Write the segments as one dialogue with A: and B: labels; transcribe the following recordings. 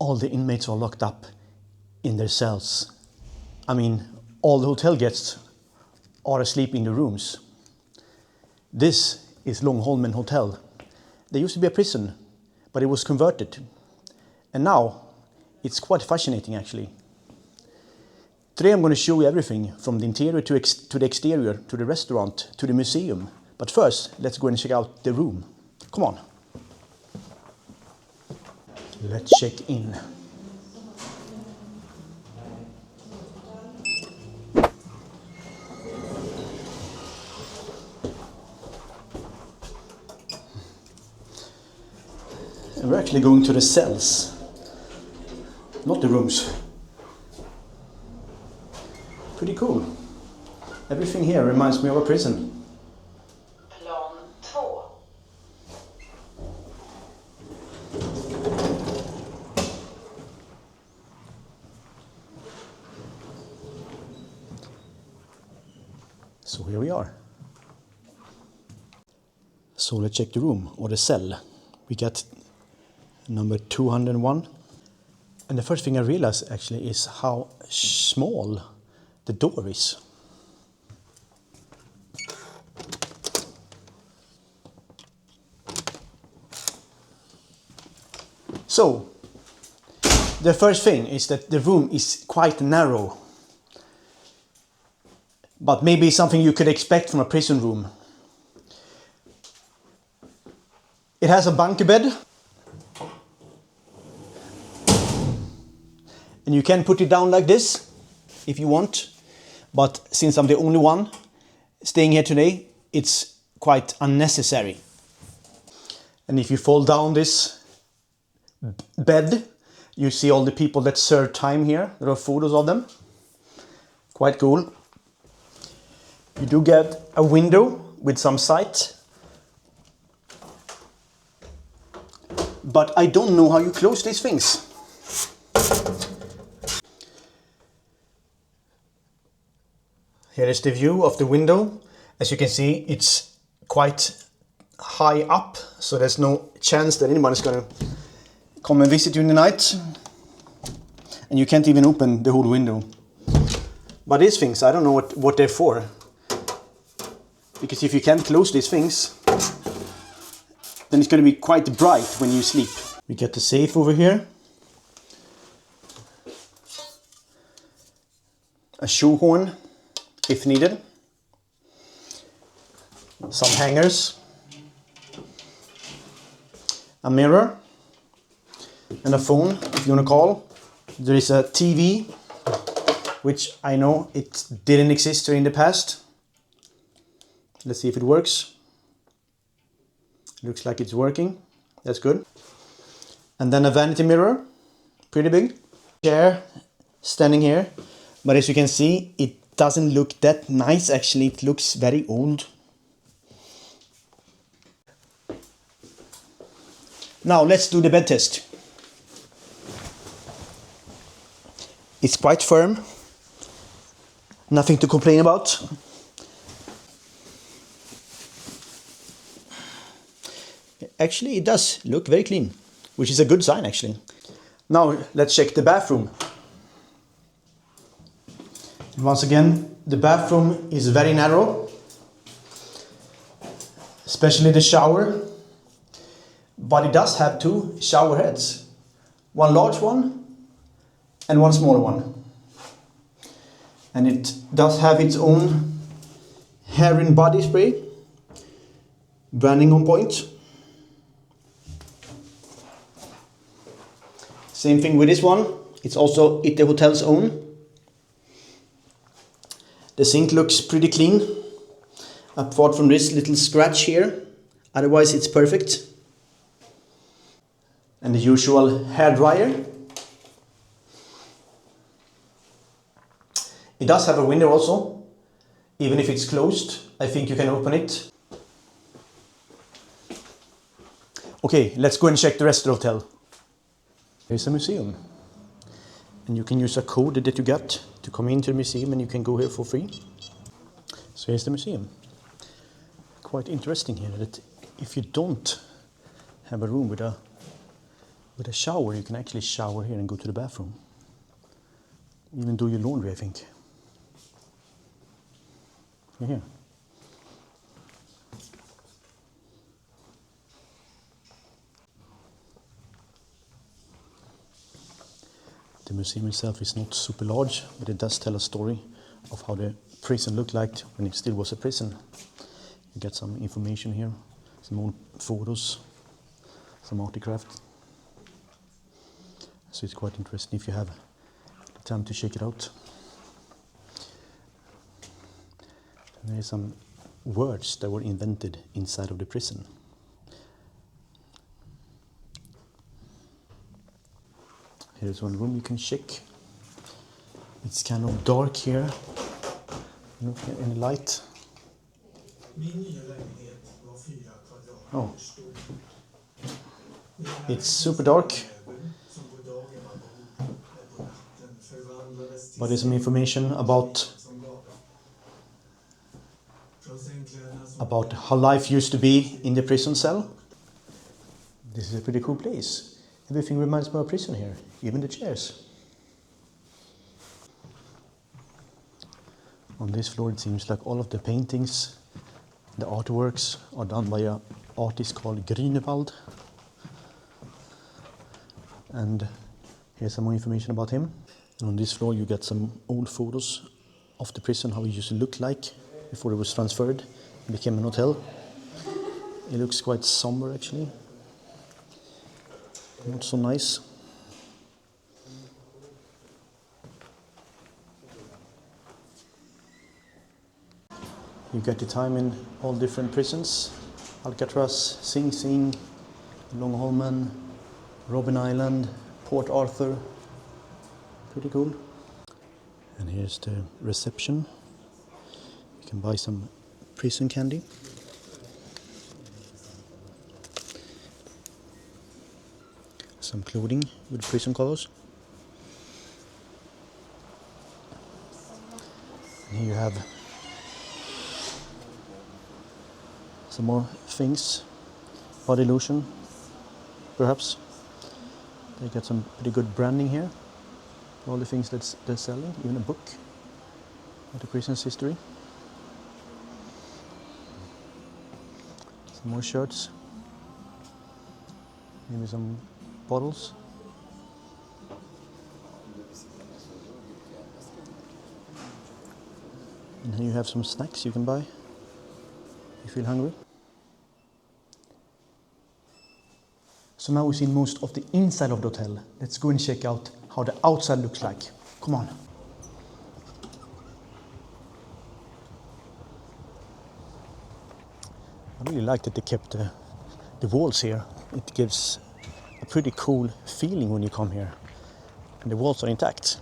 A: all the inmates are locked up in their cells. I mean, all the hotel guests are asleep in the rooms. This is Långholmen Hotel. There used to be a prison, but it was converted. And now it's quite fascinating actually. Today I'm going to show you everything from the interior to the exterior, to the restaurant, to the museum. But first, let's go and check out the room. Come on. Let's check in. And we're actually going to the cells, not the rooms. Pretty cool. Everything here reminds me of a prison.
B: Plan 2.
A: So here we are. So let's check the room, or the cell. We got number 201. And the first thing I realized actually is how small the door is. So, the first thing is that the room is quite narrow. But maybe something you could expect from a prison room. It has a bunk bed. And you can put it down like this if you want. But since I'm the only one staying here today, it's quite unnecessary. And if you fall down this bed, you see all the people that serve time here. There are photos of them. Quite cool. You do get a window with some sight. But I don't know how you close these things. Here is the view of the window. As you can see, it's quite high up, so there's no chance that anybody's gonna come and visit you in the night. And you can't even open the whole window. But these things, I don't know what they're for. Because if you can't close these things, then it's gonna be quite bright when you sleep. We get the safe over here. A shoehorn, if needed. Some hangers. A mirror. And a phone, if you want to call. There is a TV, which I know it didn't exist here in the past. Let's see if it works. Looks like it's working. That's good. And then a vanity mirror, pretty big. Chair standing here. But as you can see, it doesn't look that nice actually. It looks very old. Now let's do the bed test. It's quite firm. Nothing to complain about. Actually, it does look very clean, which is a good sign actually. Now let's check the bathroom. Once again, the bathroom is very narrow, especially the shower. But it does have two shower heads, one large one and one smaller one. And it does have its own hair and body spray, branding on point. Same thing with this one, it's also the hotel's own. The sink looks pretty clean, apart from this little scratch here, otherwise it's perfect. And the usual hair dryer. It does have a window also, even if it's closed, I think you can open it. Okay, let's go and check the rest of the hotel. Here's a museum. And you can use a code that you get to come into the museum and you can go here for free. So here's the museum. Quite interesting here that if you don't have a room with a With a shower, you can actually shower here and go to the bathroom. Even do your laundry, I think. Here. The museum itself is not super large, but it does tell a story of how the prison looked like when it still was a prison. You get some information here, some old photos, some articraft. So it's quite interesting if you have the time to check it out. And there are some words that were invented inside of the prison. Here's one room you can check. It's kind of dark here. Not any light. Oh. It's super dark. But there's some information about how life used to be in the prison cell. This is a pretty cool place. Everything reminds me of a prison here, even the chairs. On this floor it seems like all of the paintings, the artworks are done by an artist called Grünewald. And here's some more information about him. And on this floor you get some old photos of the prison, how it used to look like before it was transferred and became an hotel. It looks quite somber actually. Not so nice. You get the time in all different prisons. Alcatraz, Sing Sing, Långholmen, Robben Island, Port Arthur. Pretty cool. And here's the reception. You can buy some prison candy. Some clothing with prison colors. And here you have some more things. Body lotion, perhaps. They got some pretty good branding here. All the things that they're selling, even a book about the prison's history. Some more shirts. Maybe some bottles. And here you have some snacks you can buy if you feel hungry. So now we've seen most of the inside of the hotel. Let's go and check out how the outside looks like. Come on. I really like that they kept the walls here. It gives a pretty cool feeling when you come here. And the walls are intact.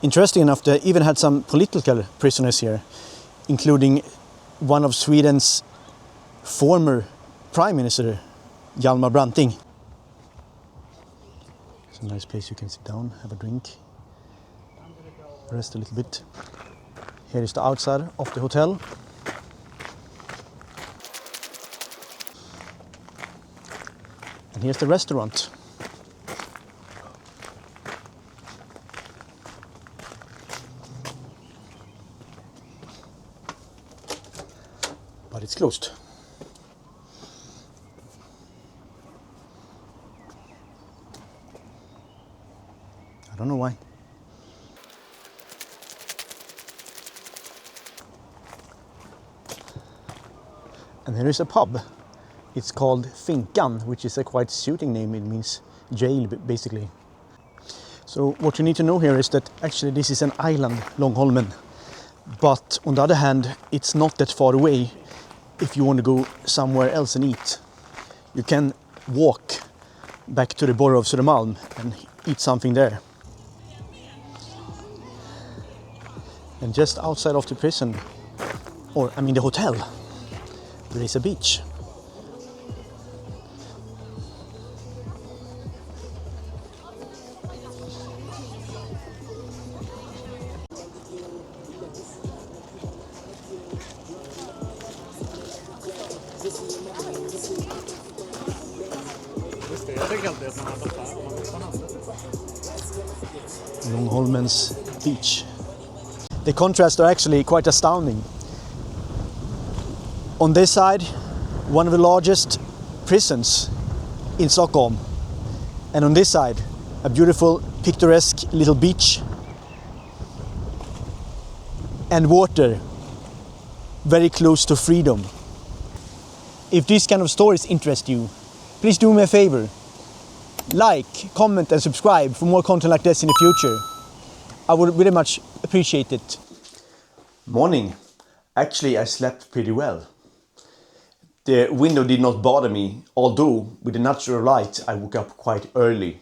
A: Interesting enough, they even had some political prisoners here, including one of Sweden's former Prime Minister, Hjalmar Branting. It's a nice place you can sit down, have a drink, rest a little bit. Here is the outside of the hotel. And here's the restaurant. But it's closed. I don't know why. And there is a pub. It's called Finkan, which is a quite suiting name. It means jail, basically. So what you need to know here is that actually this is an island, Långholmen. But on the other hand, it's not that far away if you want to go somewhere else and eat. You can walk back to the borough of Södermalm and eat something there. And just outside of the prison, or I mean the hotel, there is a beach.
C: Jag helt rätt när man fattar om man vill stanna.
A: Långholmen's beach. The contrasts are actually quite astounding. On this side, one of the largest prisons in Stockholm. And on this side, a beautiful, picturesque little beach. And water, very close to freedom. If these kind of stories interest you, please do me a favor. Like, comment and subscribe for more content like this in the future. I would really much appreciate it. Morning. Actually, I slept pretty well. The window did not bother me, although with the natural light I woke up quite early.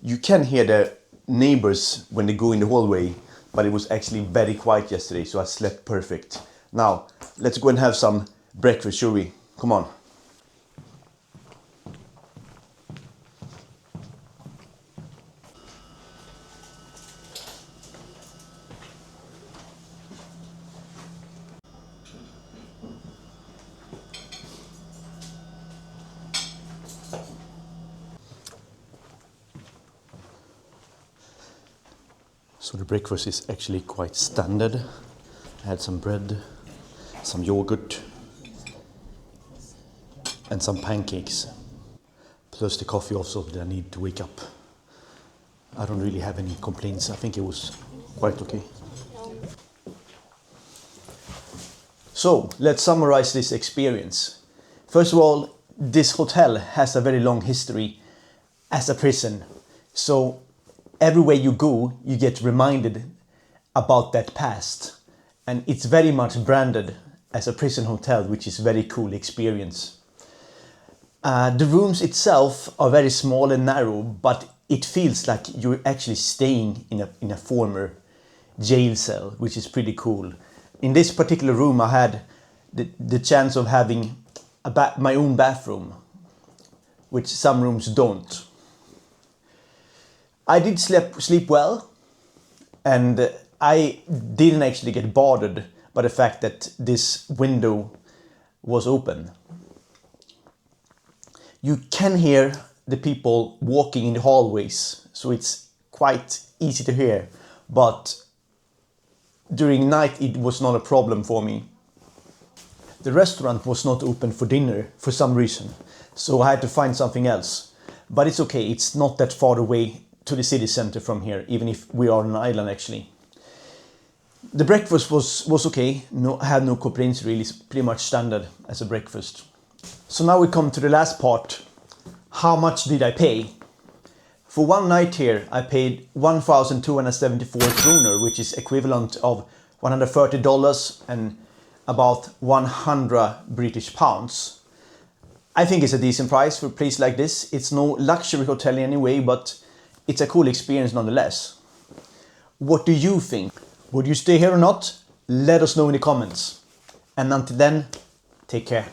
A: You can hear the neighbors when they go in the hallway, but it was actually very quiet yesterday, so I slept perfect. Now, let's go and have some breakfast, shall we? Come on. So the breakfast is actually quite standard. I had some bread, some yogurt, and some pancakes. Plus the coffee also that I need to wake up. I don't really have any complaints. I think it was quite okay. So let's summarize this experience. First of all, this hotel has a very long history as a prison. So everywhere you go, you get reminded about that past. And it's very much branded as a prison hotel, which is a very cool experience. The rooms itself are very small and narrow, but it feels like you're actually staying in a former jail cell, which is pretty cool. In this particular room, I had the chance of having my own bathroom, which some rooms don't. I did sleep well, and I didn't actually get bothered by the fact that this window was open. You can hear the people walking in the hallways, so it's quite easy to hear, but during night it was not a problem for me. The restaurant was not open for dinner for some reason, so I had to find something else. But it's okay, it's not that far away to the city center from here, even if we are on an island actually. The breakfast was okay, I had no complaints really, it's pretty much standard as a breakfast. So now we come to the last part. How much did I pay? For one night here I paid 1,274 kronor, which is equivalent of $130 and about 100 British pounds. I think it's a decent price for a place like this. It's no luxury hotel anyway, but it's a cool experience nonetheless. What do you think? Would you stay here or not? Let us know in the comments. And until then, take care.